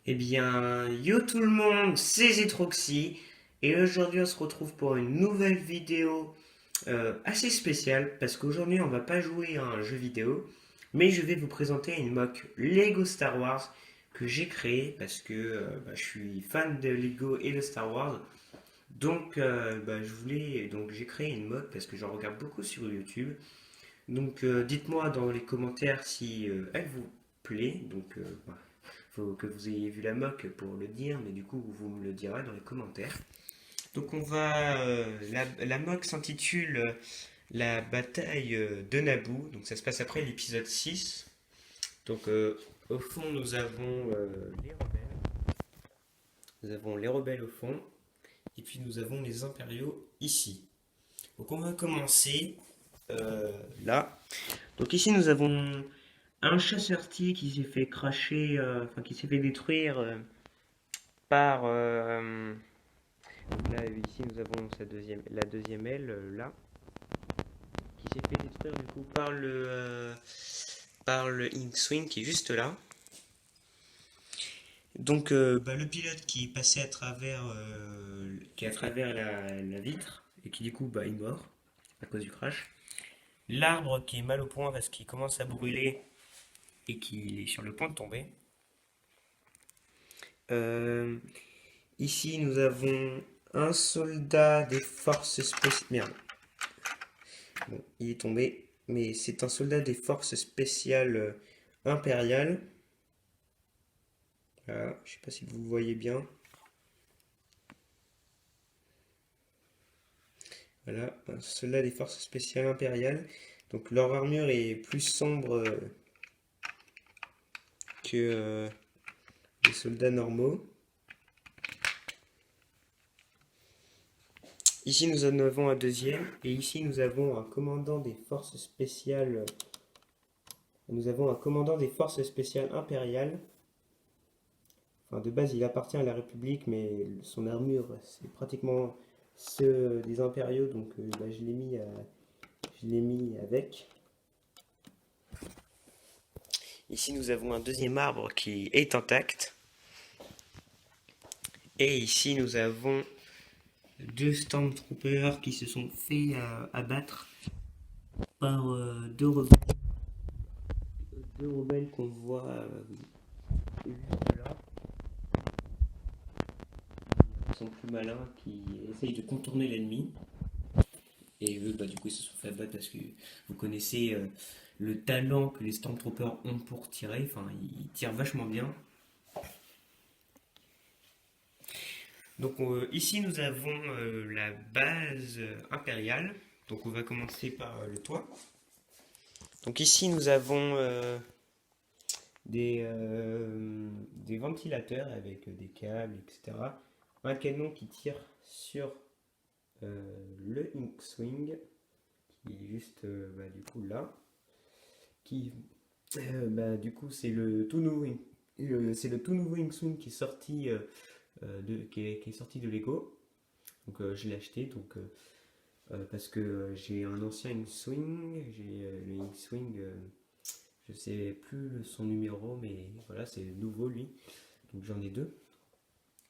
Eh bien, yo tout le monde, c'est Zetroxy, et aujourd'hui on se retrouve pour une nouvelle vidéo assez spéciale, parce qu'aujourd'hui on va pas jouer à un jeu vidéo, mais je vais vous présenter une mock Lego Star Wars que j'ai créée, parce que je suis fan de Lego et de Star Wars, donc donc j'ai créé une mock parce que j'en regarde beaucoup sur YouTube, donc dites-moi dans les commentaires si elle vous plaît, faut que vous ayez vu la mock pour le dire, mais du coup, vous me le direz dans les commentaires. Donc, la mock s'intitule La bataille de Naboo. Donc, ça se passe après l'épisode 6. Donc, au fond, nous avons les rebelles. Nous avons les rebelles au fond. Et puis, nous avons les impériaux ici. Donc, on va commencer là. Donc, ici, nous avons un chasseur-tir qui s'est fait cracher, qui s'est fait détruire par donc là, ici, nous avons la deuxième aile, là, qui s'est fait détruire du coup par le Inkswing qui est juste là. Donc, le pilote qui est passé à travers la vitre et qui du coup est mort à cause du crash. L'arbre qui est mal au point parce qu'il commence à brûler et qu'il est sur le point de tomber. Euh, Ici, nous avons un soldat des forces spéciales. Merde. Bon, il est tombé, mais c'est un soldat des forces spéciales impériales. Voilà, je sais pas si vous le voyez bien. Voilà, un soldat des forces spéciales impériales. Donc leur armure est plus sombre que les soldats normaux. Ici nous en avons un deuxième, et ici nous avons un commandant des forces spéciales. Nous avons un commandant des forces spéciales impériales. Enfin, de base, il appartient à la République, mais son armure, c'est pratiquement ceux des impériaux, donc je l'ai mis avec. Ici, nous avons un deuxième arbre qui est intact. Et ici, nous avons deux Stormtroopers qui se sont fait abattre par deux rebelles qu'on voit juste là. Ils sont plus malins, qui essayent de contourner l'ennemi. Et eux, du coup, ils se sont fait abattre parce que vous connaissez le talent que les Stormtroopers ont pour tirer. Enfin, ils tirent vachement bien. Donc ici, nous avons la base impériale. Donc on va commencer par le toit. Donc ici, nous avons des ventilateurs avec des câbles, etc. Un canon qui tire sur le X-Wing, qui est juste du coup là. Qui, du coup, c'est le tout nouveau X-Wing qui est sorti qui est sorti de Lego. Donc je l'ai acheté parce que j'ai un ancien X-Wing, j'ai le X-Wing, je sais plus son numéro, mais voilà, c'est nouveau lui. Donc j'en ai deux.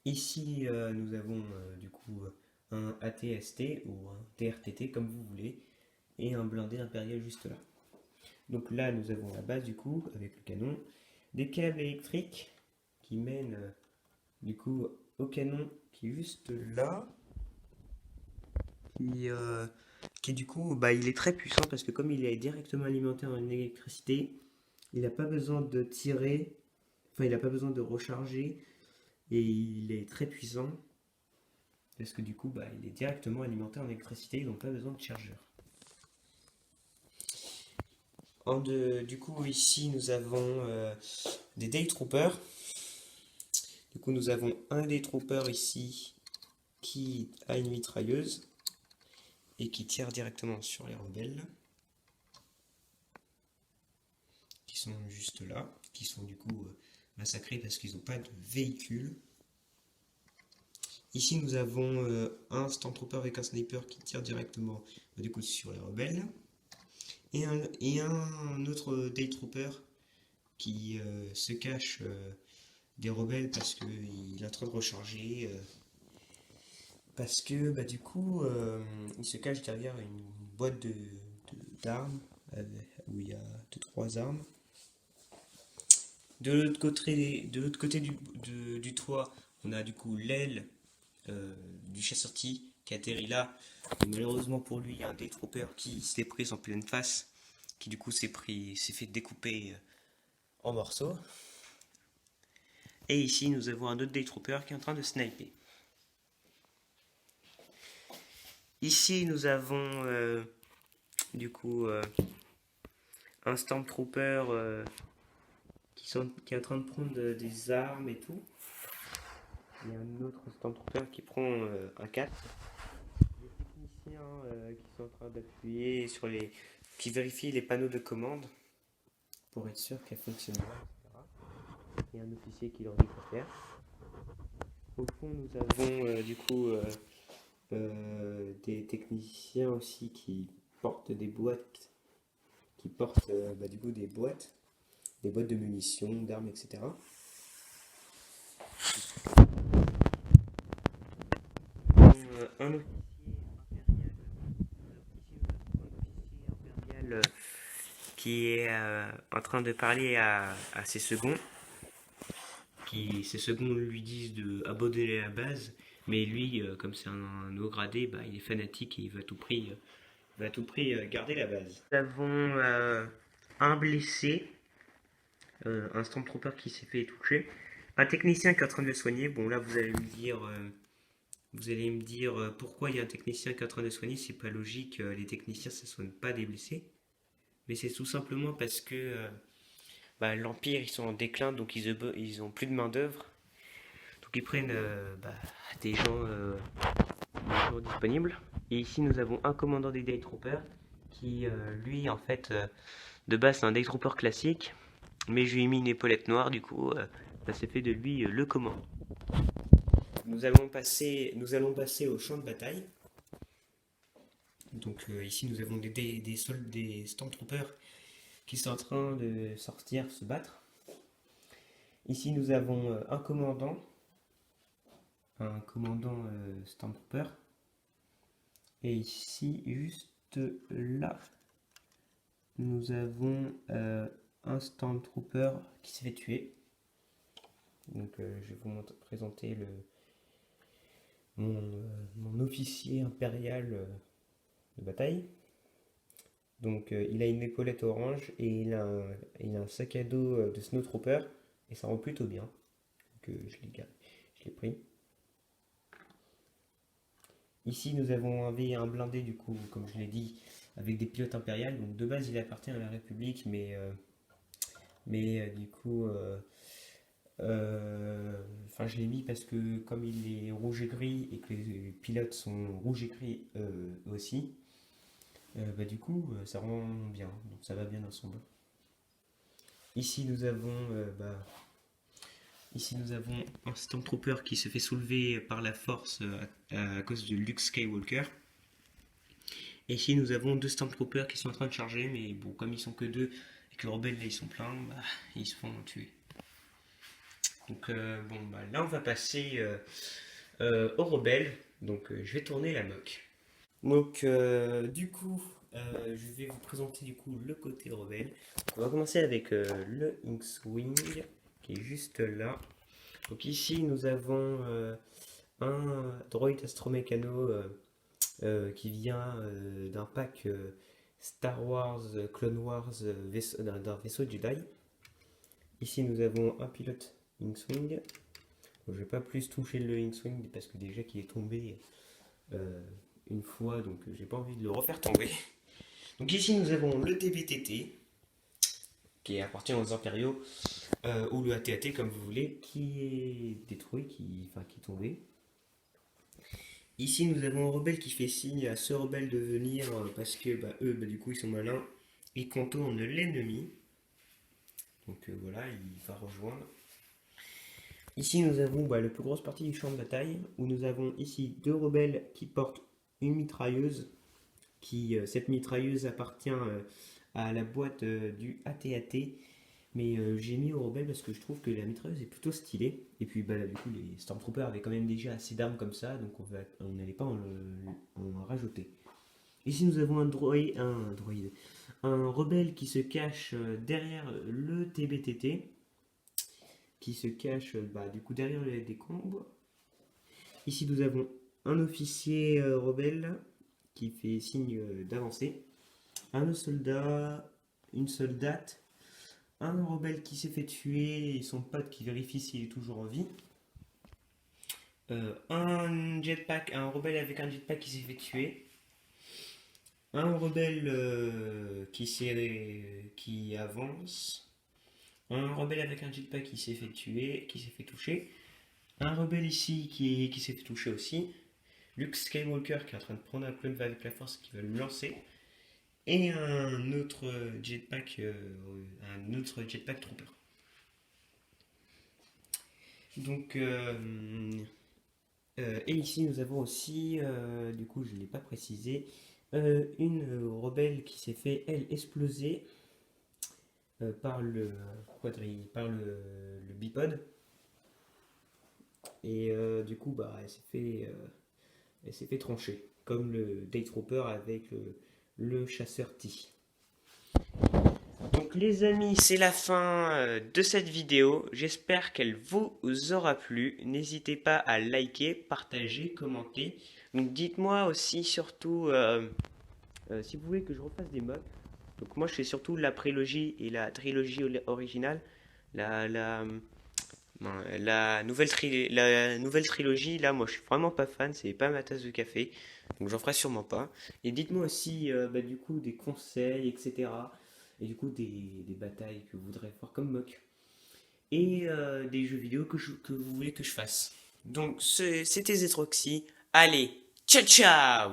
Ici, nous avons du coup un ATST ou un TRTT comme vous voulez, et un blindé impérial juste là. Donc là, nous avons la base du coup avec le canon, des câbles électriques qui mènent du coup au canon qui est juste là, qui, euh, qui du coup, il est très puissant parce que comme il est directement alimenté en électricité, il n'a pas besoin de tirer, enfin il n'a pas besoin de recharger et il est très puissant parce que du coup, il est directement alimenté en électricité, donc pas besoin de chargeur. Du coup, ici, nous avons des Day Troopers. Du coup, nous avons un Day Trooper ici qui a une mitrailleuse et qui tire directement sur les rebelles qui sont juste là, qui sont du coup massacrés parce qu'ils n'ont pas de véhicule. Ici, nous avons un Stormtrooper avec un sniper qui tire directement du coup sur les rebelles et un autre Day Trooper qui se cache des rebelles parce qu'il est en train de recharger. Parce que du coup, il se cache derrière une boîte d'armes où il y a deux, trois armes. De l'autre côté du toit, on a du coup l'aile du chasseur-tir qui atterrit là. Et malheureusement pour lui, il y a un des troopers qui s'est pris en pleine face, qui du coup s'est fait découper en morceaux. Et ici, nous avons un autre des troopers qui est en train de sniper. Ici, nous avons du coup un Stormtrooper qui est en train de prendre des armes et tout. Il y a un autre Stormtrooper qui prend un 4. Les techniciens qui sont en train d'appuyer sur les. Qui vérifient les panneaux de commande pour être sûr qu'elles fonctionnent bien, etc. Il y a un officier qui leur dit quoi faire. Au fond, nous avons du coup des techniciens aussi qui portent des boîtes, qui portent du coup des boîtes de munitions, d'armes, etc. Un officier impérial qui est en train de parler à ses seconds, ses seconds lui disent de abandonner la base, mais lui, comme c'est un haut gradé, il est fanatique et il va à tout prix garder la base. Nous avons un blessé, un Stormtrooper qui s'est fait toucher, un technicien qui est en train de le soigner. Bon là vous allez me dire pourquoi il y a un technicien qui est en train de le soigner, c'est pas logique, les techniciens ça soigne pas des blessés. Mais c'est tout simplement parce que l'Empire ils sont en déclin, donc ils ont plus de main d'œuvre, donc ils prennent des gens disponibles. Et ici nous avons un commandant des Day Troopers qui lui en fait de base c'est un Day Trooper classique, mais je lui ai mis une épaulette noire, du coup ça s'est fait de lui le commandant. Nous allons passer au champ de bataille. Donc ici nous avons des Stormtroopers qui sont en train de sortir, se battre. Ici nous avons un commandant Stormtrooper. Et ici, juste là, nous avons un Stormtrooper qui s'est fait tuer. Donc je vais vous présenter mon officier impérial de bataille. Donc il a une épaulette orange et il a un sac à dos de Snowtrooper et ça rend plutôt bien. Donc je l'ai pris. Ici nous avons un blindé du coup, comme je l'ai dit, avec des pilotes impériales. Donc de base il appartient à la République, mais du coup, je l'ai mis parce que comme il est rouge et gris et que les pilotes sont rouge et gris aussi, du coup ça rend bien, donc ça va bien ensemble. Ici nous avons un Stormtrooper qui se fait soulever par la force à cause de Luke Skywalker. Et ici nous avons deux Stormtroopers qui sont en train de charger, mais bon, comme ils sont que deux et que les rebelles là ils sont pleins, ils se font tuer. Donc là on va passer aux rebelles. Donc je vais tourner la moque. Donc du coup je vais vous présenter du coup le côté rebelle. On va commencer avec le X-Wing qui est juste là. Donc ici nous avons un droïde astromécano qui vient d'un pack Star Wars, Clone Wars, d'un vaisseau Jedi. Ici nous avons un pilote X-Wing. Je ne vais pas plus toucher le X-Wing parce que déjà qu'il est tombé une fois, donc j'ai pas envie de le refaire tomber. Donc ici nous avons le TBTT qui appartient aux impériaux ou le AT-AT comme vous voulez, qui est détruit, qui est tombé. Ici nous avons un rebelle qui fait signe à ce rebelle de venir parce que eux du coup ils sont malins et contournent l'ennemi. Donc voilà, il va rejoindre. Ici nous avons la plus grosse partie du champ de bataille où nous avons ici deux rebelles qui portent une mitrailleuse. Cette mitrailleuse appartient à la boîte du AT-AT Mais j'ai mis au rebelle parce que je trouve que la mitrailleuse est plutôt stylée. Et puis bah, là, du coup, les Stormtroopers avaient quand même déjà assez d'armes comme ça, donc on n'allait pas en rajouter. Ici, nous avons un rebelle qui se cache derrière le TBTT, qui se cache bah, du coup derrière les décombres. Ici, nous avons un officier rebelle qui fait signe d'avancer, un soldat, une soldate, un rebelle qui s'est fait tuer et son pote qui vérifie s'il est toujours en vie, un jetpack, un rebelle avec un jetpack qui s'est fait tuer, un rebelle qui avance, un rebelle avec un jetpack qui s'est fait tuer, qui s'est fait toucher, un rebelle ici qui s'est fait toucher aussi, Luke Skywalker qui est en train de prendre un plumb avec la force qui va le lancer, et un autre jetpack trooper. Donc, et ici nous avons aussi, du coup je ne l'ai pas précisé, une rebelle qui s'est fait elle exploser par le bipod. Et du coup bah elle s'est fait trancher, comme le Day Trooper avec le chasseur T. Donc les amis, c'est la fin de cette vidéo. J'espère qu'elle vous aura plu. N'hésitez pas à liker, partager, commenter. Donc dites-moi aussi surtout si vous voulez que je refasse des mocks. Donc moi je fais surtout la prélogie et la trilogie originale. La, la, la nouvelle trilogie, là, moi je suis vraiment pas fan, c'est pas ma tasse de café, donc j'en ferai sûrement pas. Et dites-moi aussi, bah, du coup, des conseils, etc. Et du coup, des batailles que vous voudrez voir comme mock. Et des jeux vidéo que vous voulez que je fasse. Donc, c'était Zetroxy. Allez, ciao ciao!